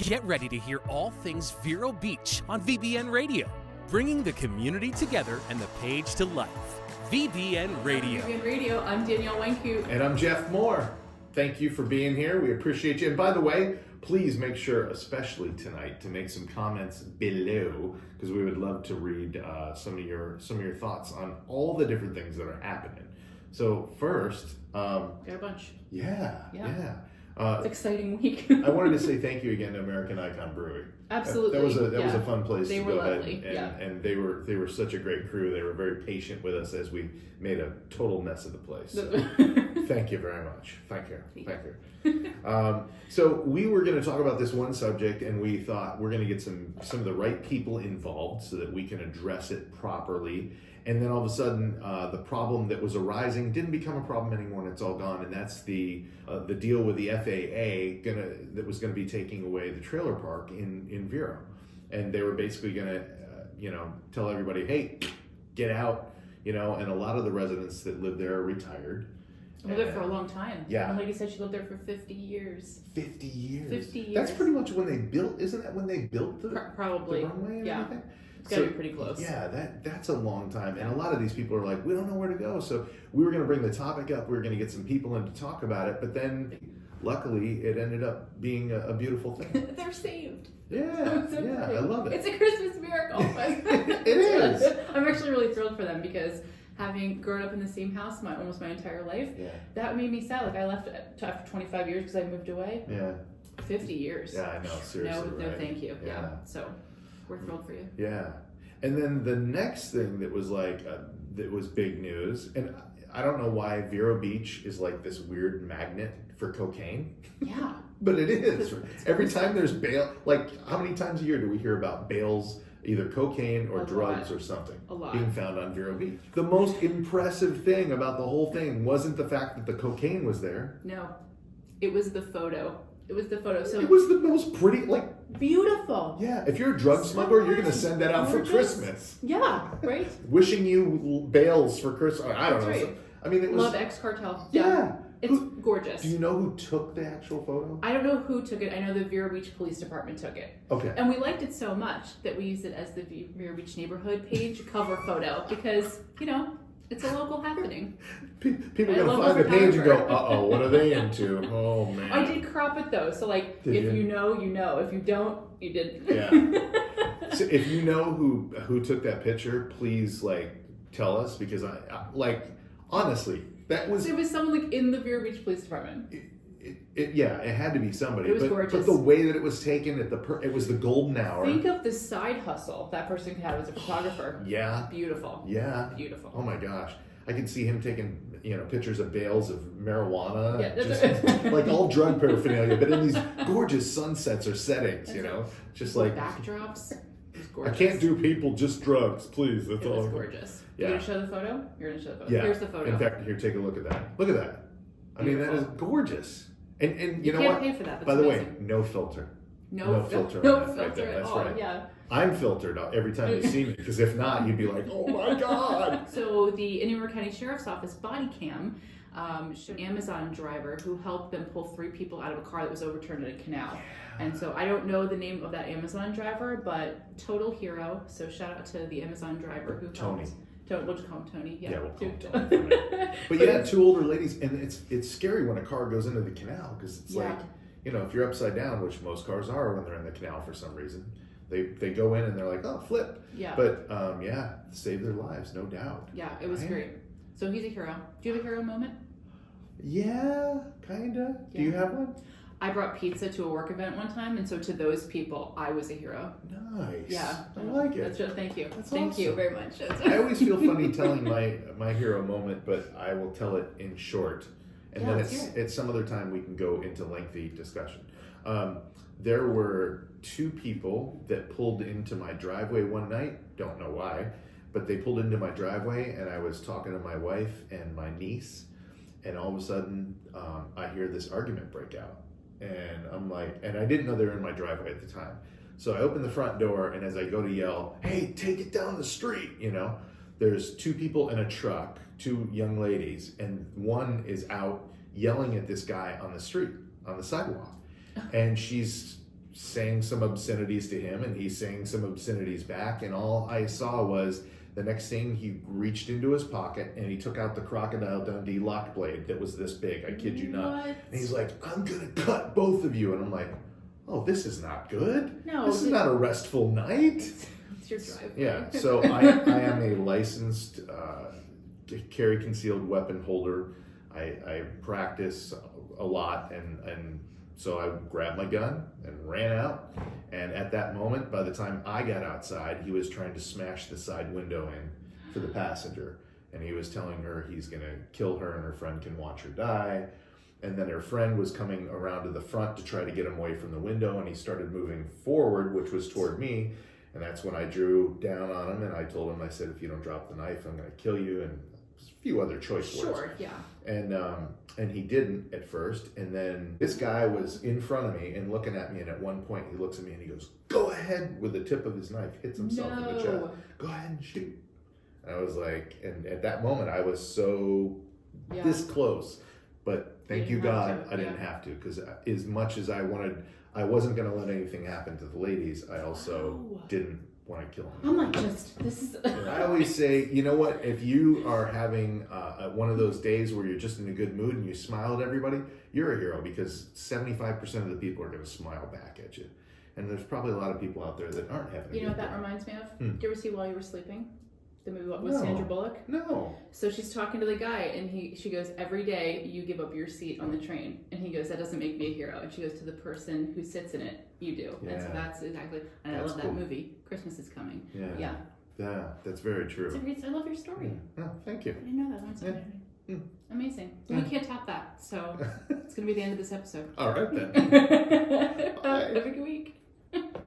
Get ready to hear all things Vero Beach on VBN Radio, bringing the community together and the page to life. VBN Radio. VBN Radio, I'm Danielle Wenkoop. And I'm Jeff Moore. Thank you for being here. We appreciate you. And by the way, please make sure, especially tonight, to make some comments below, because we would love to read some of your thoughts on all the different things that are happening. So first, got a bunch. Yeah. It's an exciting week. I wanted to say thank you again to American Icon Brewery. Absolutely. That was a fun place to go lovely. ahead. And they were such a great crew. They were very patient with us as we made a total mess of the place. So, thank you very much. Thank you. So we were going to talk about this one subject, and we thought we're going to get some of the right people involved so that we can address it properly. And then all of a sudden, the problem that was arising didn't become a problem anymore, and it's all gone. And that's the deal with the FAA that was going to be taking away the trailer park in Vero, and they were basically going to, tell everybody, hey, get out, And a lot of the residents that live there are retired. Lived there for a long time. Yeah. One lady said she lived there for 50 years. 50 years. 50 years. That's pretty much when they built. Isn't that when they built the probably the runway and everything? It's got to be pretty close. Yeah, that's a long time. And a lot of these people are like, we don't know where to go. So we were going to bring the topic up. We were going to get some people in to talk about it. But then, luckily, it ended up being a beautiful thing. They're saved. Yeah, I love it. It's a Christmas miracle. It is. I'm actually really thrilled for them because having grown up in the same house almost my entire life, that made me sad. Like I left after 25 years because I moved away. Yeah. 50 years. Yeah, I know. Seriously. No, right? thank you. Yeah. So we're thrilled for you. Yeah. And then the next thing that was that was big news, and I don't know why Vero Beach is like this weird magnet for cocaine. Yeah. But it is. Every time there's bail, like how many times a year do we hear about bales, either cocaine or drugs or something being found on Vero Beach? The most impressive thing about the whole thing wasn't the fact that the cocaine was there. No. It was the photo. So it was the most pretty, beautiful. Yeah, if you're a drug smuggler, you're going to send that out for Christmas. Yeah, right? Wishing you bales for Christmas. I don't know. Right. So, I mean, it was... Love X Cartel. Yeah. It's gorgeous. Do you know who took the actual photo? I don't know who took it. I know the Vero Beach Police Department took it. Okay. And we liked it so much that we used it as the Vero Beach neighborhood page cover photo because, it's a local happening. People are going to find the page and go, uh-oh, what are they into? Oh, man. I did crop it, though. So, if you know, you know. If you don't, you didn't. Yeah. So if you know who took that picture, please, tell us because I honestly, that was... So it was someone, in the Vero Beach Police Department. It had to be somebody. It was gorgeous. But the way that it was taken, it was the golden hour. Think of the side hustle that person could have as a photographer. Yeah. Beautiful. Yeah. Beautiful. Oh my gosh. I can see him taking, pictures of bales of marijuana. Yeah, just all drug paraphernalia, but in these gorgeous sunsets or settings, just like backdrops. It was gorgeous. I can't do people, just drugs, please. That's all. It was gorgeous. Yeah. You gonna show the photo? You're gonna show the photo. Yeah. Here's the photo. In fact, here, take a look at that. Look at that. I mean, that is gorgeous. And you know can't what? pay for that. That's By the amazing. way, no filter. No filter. No on that filter right there. at That's all. right. Yeah. I'm filtered every time you see me because if not, you'd be like, oh my God. So the Indian River County Sheriff's Office body cam showed an Amazon driver who helped them pull 3 people out of a car that was overturned in a canal. Yeah. And so I don't know the name of that Amazon driver, but total hero. So shout out to the Amazon driver who helped. We'll just call him Tony. Yeah, we'll call him Tony. But yeah, 2 older ladies, and it's scary when a car goes into the canal because it's if you're upside down, which most cars are when they're in the canal for some reason, they go in and they're like, oh, flip. Yeah. But save their lives, no doubt. Yeah, it was great. So he's a hero. Do you have a hero moment? Yeah, kinda. Yeah. Do you have one? I brought pizza to a work event one time, and so to those people, I was a hero. Nice. Yeah. I like it. That's just, thank you. That's Thank awesome. you very much. I always feel funny telling my hero moment, but I will tell it in short. And then it's some other time we can go into lengthy discussion. There were 2 people that pulled into my driveway one night. Don't know why, but they pulled into my driveway, and I was talking to my wife and my niece, and all of a sudden I hear this argument break out. And I'm like, and I didn't know they were in my driveway at the time. So I open the front door, and as I go to yell, hey, take it down the street, there's 2 people in a truck, 2 young ladies, and one is out yelling at this guy on the street, on the sidewalk. And she's saying some obscenities to him, and he's saying some obscenities back, and all I saw was the next thing he reached into his pocket and he took out the Crocodile Dundee lock blade that was this big. I kid you not. And he's like, "I'm gonna cut both of you," and I'm like, "Oh, this is not good. No, this is not a restful night." It's your driveway. Yeah. So I am a licensed carry concealed weapon holder. I practice a lot, and so I grabbed my gun and ran out. And at that moment, by the time I got outside, he was trying to smash the side window in for the passenger. And he was telling her he's going to kill her and her friend can watch her die. And then her friend was coming around to the front to try to get him away from the window. And he started moving forward, which was toward me. And that's when I drew down on him. And I told him, I said, "If you don't drop the knife, I'm going to kill you." And a few other choice words. Sure, yeah. And he didn't at first, and then this guy was in front of me and looking at me, and at one point he looks at me and he goes, "Go ahead," with the tip of his knife, hits himself in the chest. "Go ahead and shoot." And I was like, and at that moment I was so this close, but thank you God I didn't have to, because as much as I wanted, I wasn't going to let anything happen to the ladies. I also didn't want to kill him. I'm like, this is... I always say, you know what, if you are having one of those days where you're just in a good mood and you smile at everybody, you're a hero, because 75% of the people are going to smile back at you. And there's probably a lot of people out there that aren't having a good day. You know what that reminds me of? Did you ever see While You Were Sleeping? The movie with No. Sandra Bullock? No. So she's talking to the guy, and she goes, "Every day you give up your seat on the train." And he goes, "That doesn't make me a hero." And she goes, "To the person who sits in it, you do." Yeah. And so that's exactly, and I That's love cool. that movie. Christmas is coming. Yeah. Yeah, that's very true. I love your story. Oh, thank you. I didn't know that. That's amazing. Yeah. We can't top that. So it's going to be the end of this episode. All right then. Have a good week.